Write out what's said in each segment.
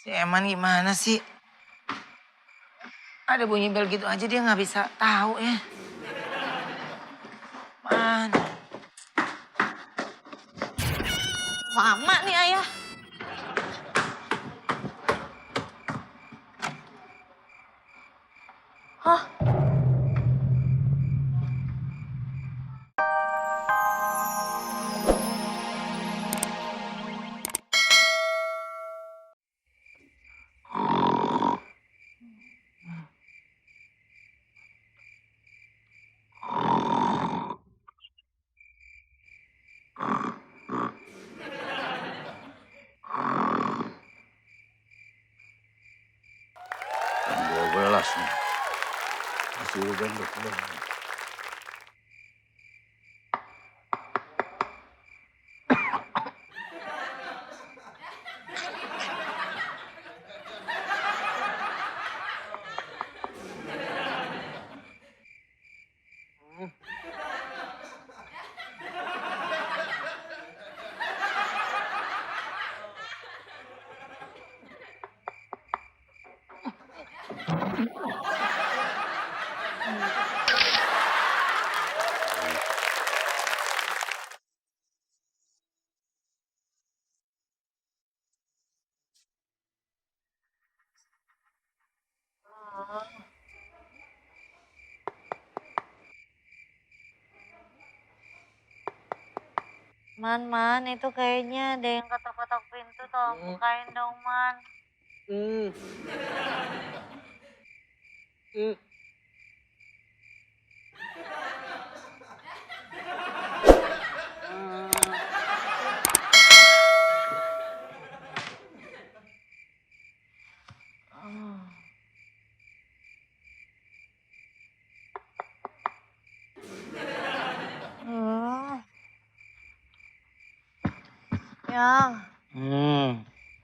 Si Eman gimana sih? Ada bunyi bel gitu aja dia nggak bisa tahu ya. Mana? Lama nih ayah. Hah? Jam 12 nih. Masih jam 12. Man, itu kayaknya ada yang ketok-ketok pintu, tolong bukain dong, Man. Hmm.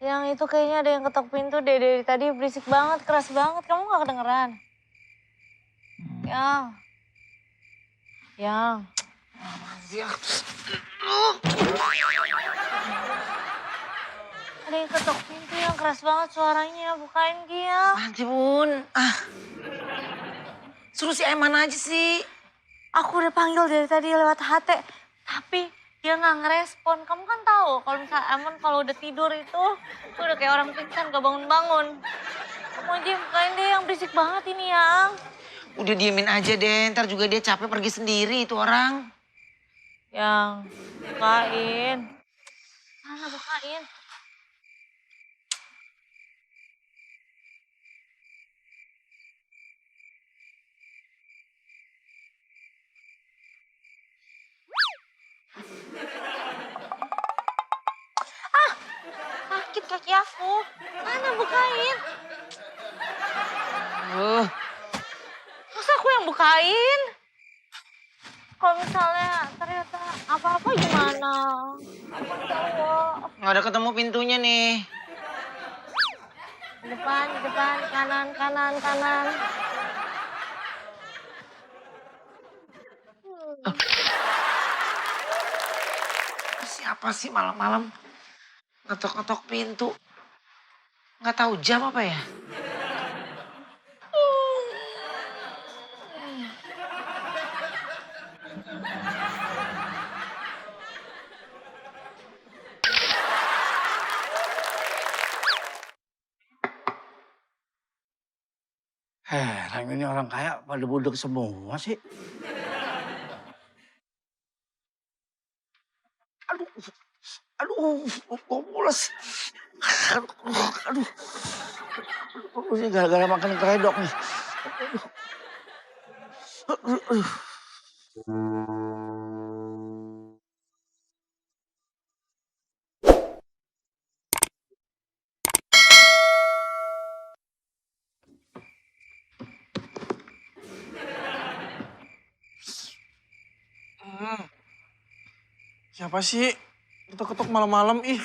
Yang itu kayaknya ada yang ketok pintu deh dari tadi berisik banget, keras banget. Kamu gak kedengeran? Yang. Ada yang ketok pintu yang keras banget suaranya. Bukain dia. Nanti Bun. Suruh si Eman aja sih. Aku udah panggil dari tadi lewat HT. Tapi dia gak ngerespon. Kamu kan tahu kalau misalnya Emon kalau udah tidur itu udah kayak orang pingsan gak bangun-bangun. Kamu aja bukain deh, yang berisik banget ini, Yang. Udah diemin aja deh, ntar juga dia capek pergi sendiri itu orang. Yang, bukain. Mana bukain? Sakit kaki aku. Mana bukain? Masa aku yang bukain? Kalau misalnya ternyata apa-apa gimana? Aku cowok. Nggak ada ketemu pintunya nih. Depan, kanan, kanan, kanan. Siapa sih malam-malam ngetok-ngetok pintu? Nggak tahu jam apa ya? Heran ini orang kaya pada budek semua sih. Aduh, kok mules. Aduh. Ini gara-gara makan keredok nih. Aduh. Siapa sih? Ketok-ketok malam-malam, ih.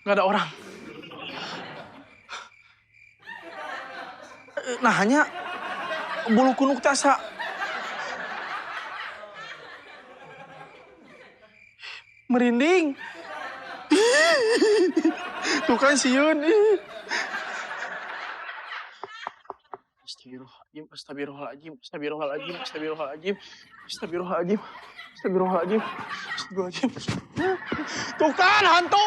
Nggak ada orang. Nah, hanya bulu kunuk tasa. Merinding. Tuh kan siun. Astagfirullahaladzim, astagfirullahaladzim, astagfirullahaladzim, astagfirullahaladzim, astagfirullahaladzim, astagfirullahaladzim, astagfirullahaladzim. Tuh kan hantu.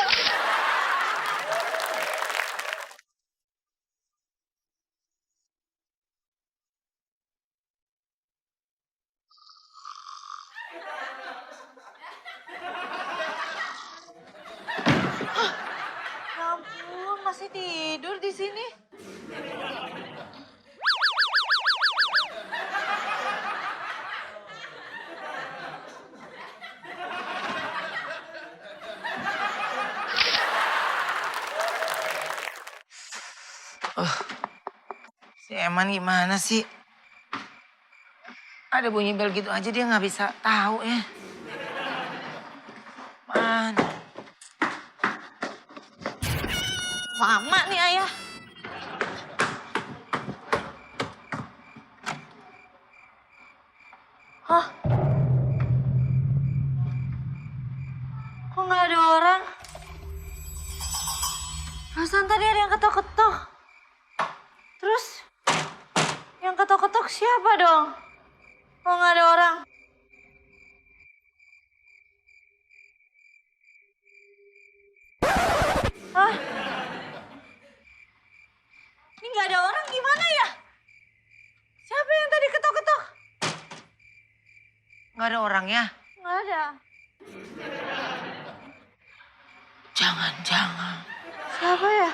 Ya ampun, masih tidur di sini. Si Eman gimana sih? Ada bunyi bel gitu aja dia nggak bisa tahu ya. Man. Lama nih ayah. Hah? Kok nggak ada orang? Perasaan tadi ada yang ketok-ketok. Terus yang ketok-ketok siapa dong? Kok nggak ada orang? Hah? Ini nggak ada orang gimana ya? Siapa yang tadi ketok-ketok? Nggak ada orang ya? Nggak ada. Jangan-jangan. Siapa ya?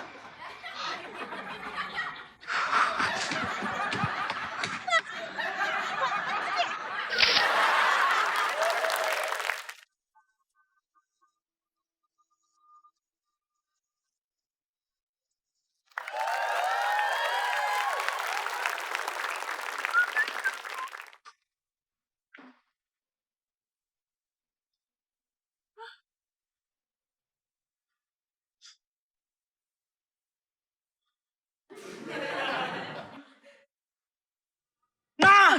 Nah,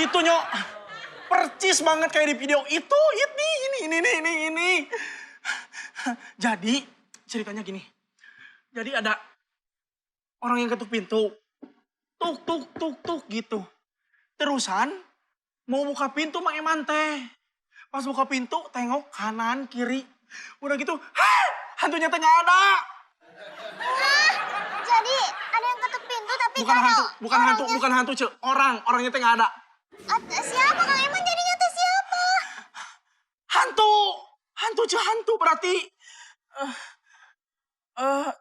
itu Nyok. Percis banget kayak di video itu. Ini. Jadi, ceritanya gini. Jadi ada orang yang ketuk pintu. Tuk gitu. Terusan mau buka pintu Mang Eman teh. Pas buka pintu tengok kanan kiri. Udah gitu, hantunya teh nggak ada. Jadi ada yang ketuk pintu tapi Bukan hantu, Cek. Orangnya teh nggak ada. Siapa Kang Eman jadinya tuh siapa? Hantu berarti.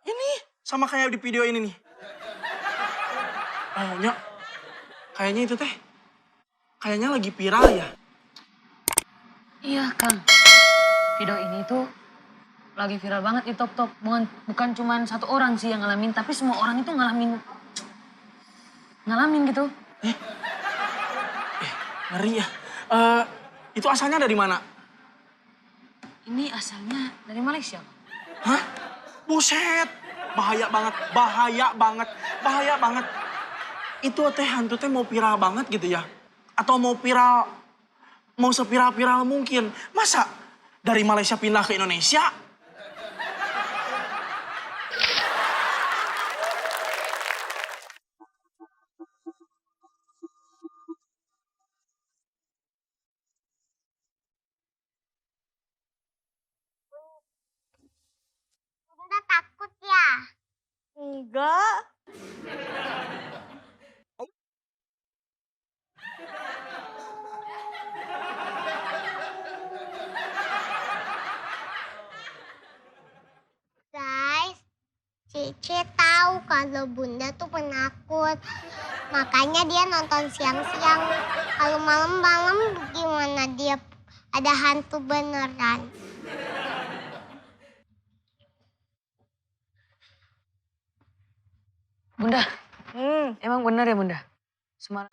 Ini sama kayak di video ini nih. Nyok, kayaknya itu teh, kayaknya lagi viral ya. Iya, Kang. Video ini tuh lagi viral banget di top. Bukan cuma satu orang sih yang ngalamin, tapi semua orang itu ngalamin gitu. Ngeri ya. Itu asalnya dari mana? Ini asalnya dari Malaysia. Hah? Buset. Bahaya banget. Itu teh hantu teh mau viral banget gitu ya? Atau mau seviral-viral mungkin. Masa dari Malaysia pindah ke Indonesia? Bunda takut ya? Enggak. Guys, Cici tahu kalau Bunda tuh penakut. Makanya dia nonton siang-siang. Kalau malam-malam gimana dia ada hantu beneran. Bunda, emang bener ya Bunda? Semalam...